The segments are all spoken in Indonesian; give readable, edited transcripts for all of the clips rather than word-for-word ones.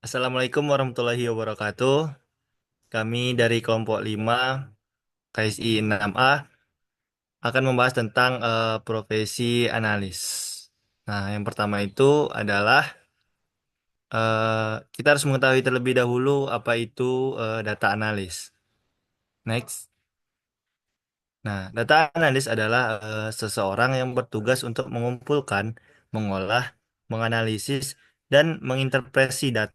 Assalamualaikum warahmatullahi wabarakatuh. Kami dari kelompok 5 KSI 6A akan membahas tentang profesi analis. Nah, yang pertama itu adalah kita harus mengetahui terlebih dahulu apa itu data analis. Next. Nah, data analis adalah seseorang yang bertugas untuk mengumpulkan, mengolah, menganalisis, dan menginterpretasi data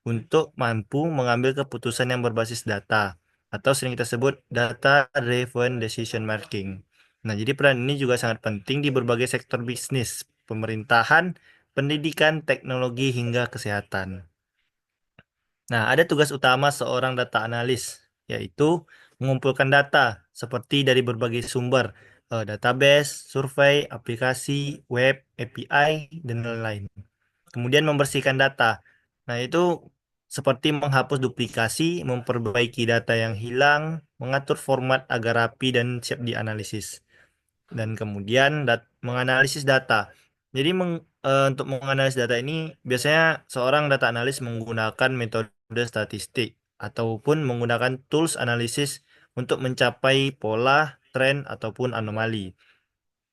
untuk mampu mengambil keputusan yang berbasis data, atau sering kita sebut data-driven decision making. Nah, jadi peran ini juga sangat penting di berbagai sektor bisnis, pemerintahan, pendidikan, teknologi, hingga kesehatan. Nah, ada tugas utama seorang data analis, yaitu mengumpulkan data seperti dari berbagai sumber, database, survei, aplikasi, web, API, dan lain-lain. Kemudian membersihkan data. Nah, itu seperti menghapus duplikasi, memperbaiki data yang hilang, mengatur format agar rapi dan siap dianalisis dan kemudian menganalisis data. Jadi untuk menganalisis data ini biasanya seorang data analis menggunakan metode statistik ataupun menggunakan tools analisis untuk mencapai pola, tren ataupun anomali.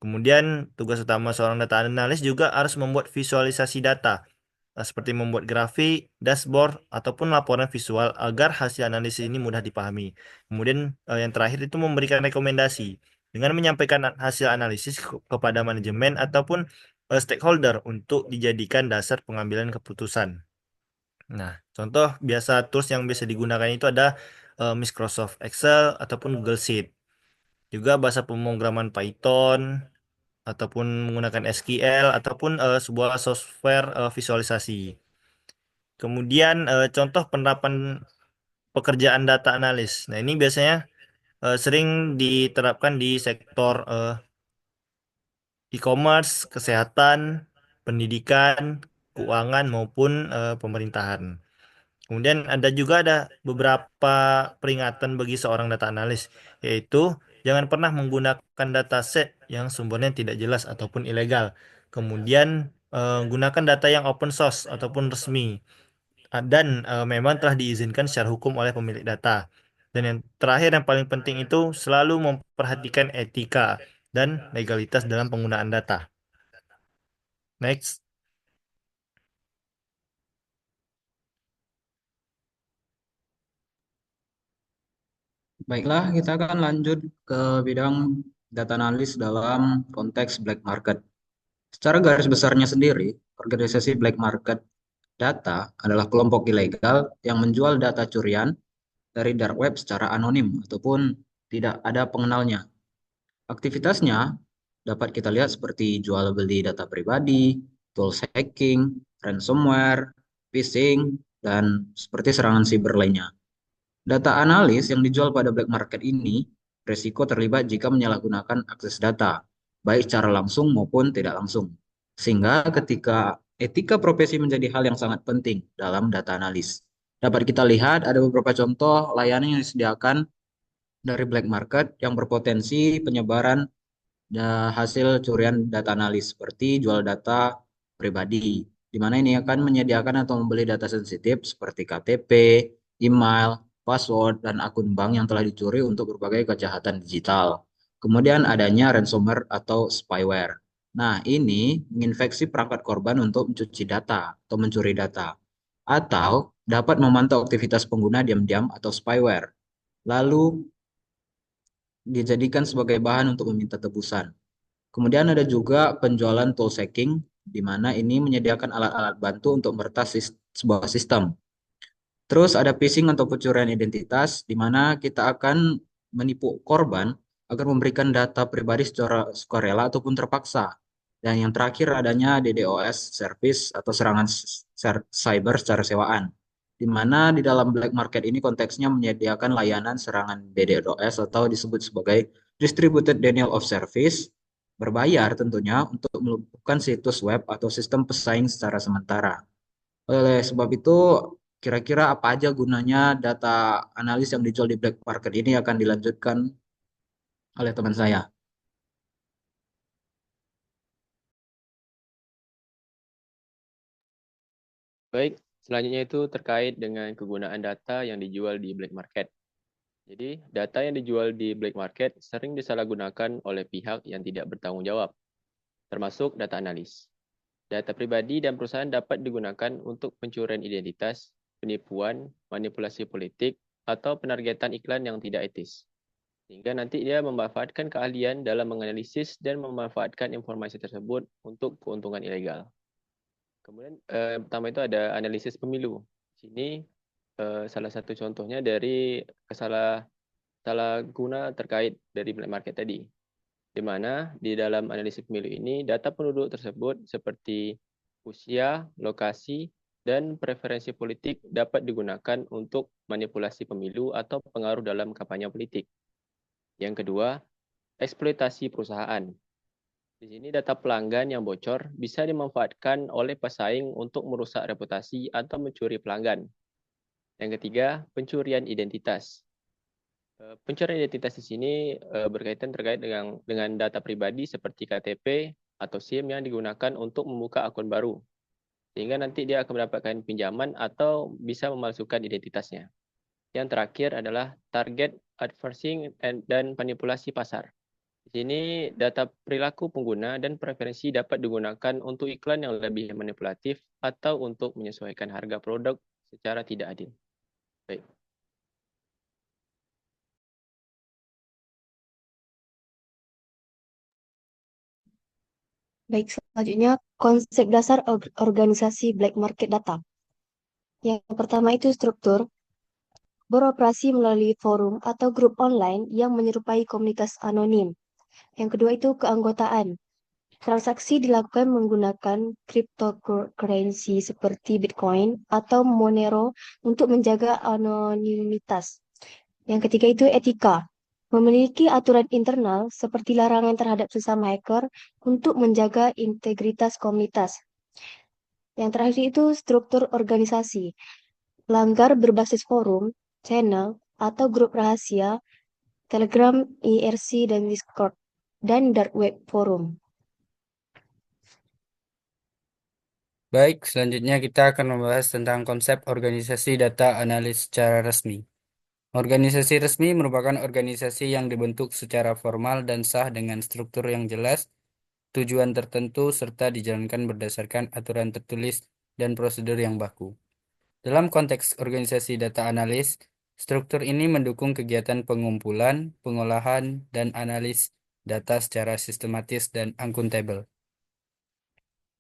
Kemudian tugas utama seorang data analis juga harus membuat visualisasi data, seperti membuat grafik, dashboard, ataupun laporan visual agar hasil analisis ini mudah dipahami. Kemudian yang terakhir itu memberikan rekomendasi dengan menyampaikan hasil analisis kepada manajemen ataupun stakeholder untuk dijadikan dasar pengambilan keputusan. Nah, contoh biasa tools yang bisa digunakan itu ada Microsoft Excel ataupun Google Sheet. Juga bahasa pemrograman Python ataupun menggunakan SQL ataupun sebuah software visualisasi. Kemudian contoh penerapan pekerjaan data analis. Nah, ini biasanya sering diterapkan di sektor e-commerce, kesehatan, pendidikan, keuangan maupun pemerintahan. Kemudian ada beberapa peringatan bagi seorang data analis, yaitu jangan pernah menggunakan dataset yang sumbernya tidak jelas ataupun ilegal. Kemudian gunakan data yang open source ataupun resmi. Dan memang telah diizinkan secara hukum oleh pemilik data. Dan yang terakhir yang paling penting itu selalu memperhatikan etika dan legalitas dalam penggunaan data. Next. Baiklah, kita akan lanjut ke bidang data analis dalam konteks black market. Secara garis besarnya sendiri, organisasi black market data adalah kelompok ilegal yang menjual data curian dari dark web secara anonim ataupun tidak ada pengenalnya. Aktivitasnya dapat kita lihat seperti jual beli data pribadi, tools hacking, ransomware, phishing, dan seperti serangan siber lainnya. Data analis yang dijual pada black market ini resiko terlibat jika menyalahgunakan akses data, baik secara langsung maupun tidak langsung. Sehingga ketika etika profesi menjadi hal yang sangat penting dalam data analis. Dapat kita lihat ada beberapa contoh layanan yang disediakan dari black market yang berpotensi penyebaran hasil curian data analis seperti jual data pribadi, di mana ini akan menyediakan atau membeli data sensitif seperti KTP, email, password, dan akun bank yang telah dicuri untuk berbagai kejahatan digital. Kemudian adanya ransomware atau spyware. Nah, ini menginfeksi perangkat korban untuk mencuci data atau mencuri data, atau dapat memantau aktivitas pengguna diam-diam atau spyware, lalu dijadikan sebagai bahan untuk meminta tebusan. Kemudian ada juga penjualan tool hacking, di mana ini menyediakan alat-alat bantu untuk meretas sebuah sistem. Terus ada phishing atau pencurian identitas, di mana kita akan menipu korban agar memberikan data pribadi secara sukarela ataupun terpaksa. Dan yang terakhir adanya DDoS service atau serangan cyber secara sewaan, di mana di dalam black market ini konteksnya menyediakan layanan serangan DDoS atau disebut sebagai distributed denial of service, berbayar tentunya untuk melumpuhkan situs web atau sistem pesaing secara sementara. Oleh sebab itu, kira-kira apa aja gunanya data analis yang dijual di black market ini akan dilanjutkan oleh teman saya. Baik, Selanjutnya itu terkait dengan kegunaan data yang dijual di black market. Jadi, data yang dijual di black market sering disalahgunakan oleh pihak yang tidak bertanggung jawab, termasuk data analis. Data pribadi dan perusahaan dapat digunakan untuk pencurian identitas, penipuan, manipulasi politik, atau penargetan iklan yang tidak etis. Sehingga nanti dia memanfaatkan keahlian dalam menganalisis dan memanfaatkan informasi tersebut untuk keuntungan ilegal. Kemudian pertama itu ada analisis pemilu. Di sini salah satu contohnya dari salah guna terkait dari black market tadi, di mana di dalam analisis pemilu ini data penduduk tersebut seperti usia, lokasi, dan preferensi politik dapat digunakan untuk manipulasi pemilu atau pengaruh dalam kampanye politik. Yang kedua, eksploitasi perusahaan. Di sini data pelanggan yang bocor bisa dimanfaatkan oleh pesaing untuk merusak reputasi atau mencuri pelanggan. Yang ketiga, pencurian identitas. Pencurian identitas di sini berkaitan terkait dengan data pribadi seperti KTP atau SIM yang digunakan untuk membuka akun baru. Sehingga nanti dia akan mendapatkan pinjaman atau bisa memalsukan identitasnya. Yang terakhir adalah target advertising dan manipulasi pasar. Di sini data perilaku pengguna dan preferensi dapat digunakan untuk iklan yang lebih manipulatif atau untuk menyesuaikan harga produk secara tidak adil. Baik. Baik, selanjutnya konsep dasar organisasi black market data. Yang pertama itu struktur, beroperasi melalui forum atau grup online yang menyerupai komunitas anonim. Yang kedua itu keanggotaan. Transaksi dilakukan menggunakan cryptocurrency seperti Bitcoin atau Monero untuk menjaga anonimitas. Yang ketiga itu etika. Memiliki aturan internal seperti larangan terhadap sesama hacker untuk menjaga integritas komunitas. Yang terakhir itu struktur organisasi. Langgar berbasis forum, channel, atau grup rahasia, Telegram, IRC, dan Discord, dan dark web forum. Baik, selanjutnya kita akan membahas tentang konsep organisasi data analis secara resmi. Organisasi resmi merupakan organisasi yang dibentuk secara formal dan sah dengan struktur yang jelas, tujuan tertentu, serta dijalankan berdasarkan aturan tertulis dan prosedur yang baku. Dalam konteks organisasi data analis, struktur ini mendukung kegiatan pengumpulan, pengolahan, dan analis data secara sistematis dan akuntabel.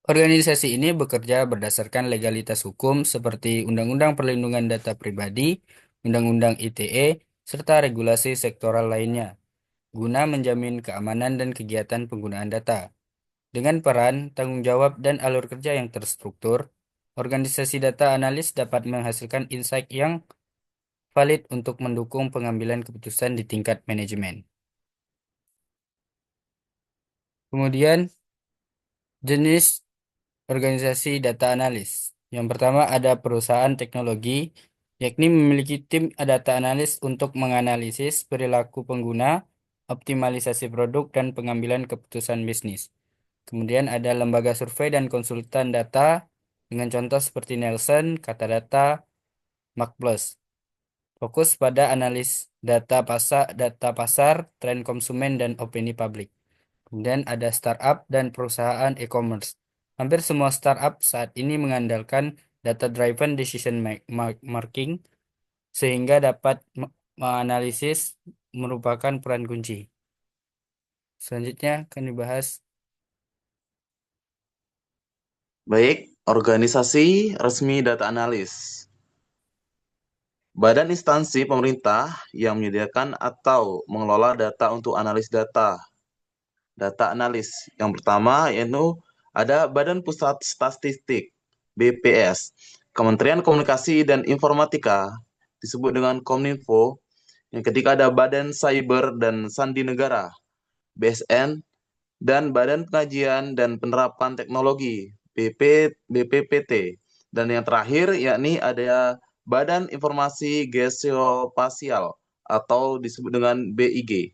Organisasi ini bekerja berdasarkan legalitas hukum seperti Undang-Undang Perlindungan Data Pribadi, Undang-Undang ITE, serta regulasi sektoral lainnya, guna menjamin keamanan dan kegiatan penggunaan data. Dengan peran, tanggung jawab, dan alur kerja yang terstruktur, organisasi data analis dapat menghasilkan insight yang valid untuk mendukung pengambilan keputusan di tingkat manajemen. Kemudian, jenis organisasi data analis. Yang pertama ada perusahaan teknologi, yakni memiliki tim data analis untuk menganalisis perilaku pengguna, optimalisasi produk, dan pengambilan keputusan bisnis. Kemudian ada lembaga survei dan konsultan data dengan contoh seperti Nielsen, Katadata, MarkPlus. Fokus pada analis data pasar, tren konsumen, dan opini publik. Kemudian ada startup dan perusahaan e-commerce. Hampir semua startup saat ini mengandalkan data-driven decision making sehingga dapat menganalisis merupakan peran kunci. Selanjutnya akan dibahas. Baik, organisasi resmi data analis. Badan instansi pemerintah yang menyediakan atau mengelola data untuk analis data. Data analis. Yang pertama yaitu ada Badan Pusat Statistik, BPS. Kementerian Komunikasi dan Informatika, disebut dengan Kominfo. Yang ketiga ada Badan Cyber dan Sandi Negara, BSN, dan Badan Pengajian dan Penerapan Teknologi, BPPT. Dan yang terakhir yakni ada Badan Informasi Geospasial atau disebut dengan BIG.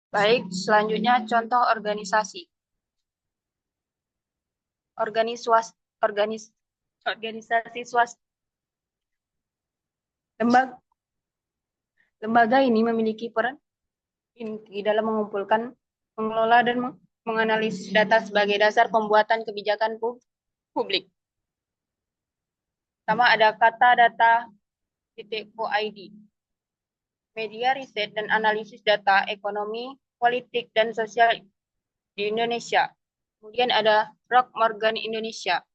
Baik, selanjutnya contoh organisasi. organis organisasi swasta. Lembaga, lembaga ini memiliki peran inti dalam mengumpulkan, mengelola, dan menganalisis data sebagai dasar pembuatan kebijakan publik. Pertama ada kata data .co.id, media riset dan analisis data ekonomi, politik, dan sosial di Indonesia. Kemudian ada Rock Morgan Indonesia,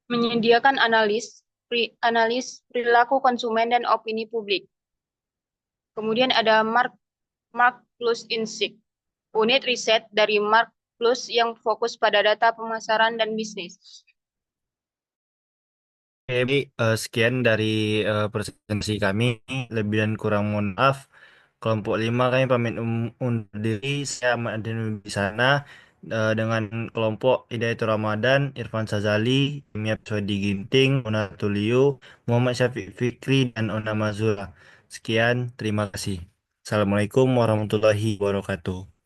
menyediakan analis perilaku konsumen dan opini publik. Kemudian ada Mark Plus Insight, unit riset dari Mark Plus yang fokus pada data pemasaran dan bisnis. Oke, Bi, sekian dari presentasi kami. Lebih dan kurang mohon maaf. Kelompok 5 kami pamit undur diri. Saya Ahmad Adin di sana dengan kelompok Hidayatul Ramadan, Irfan Sazali, Mia Sodi Ginting, Ona Tulio, Muhammad Syafiq Fikri, dan Ona Mazura. Sekian, terima kasih. Assalamualaikum warahmatullahi wabarakatuh.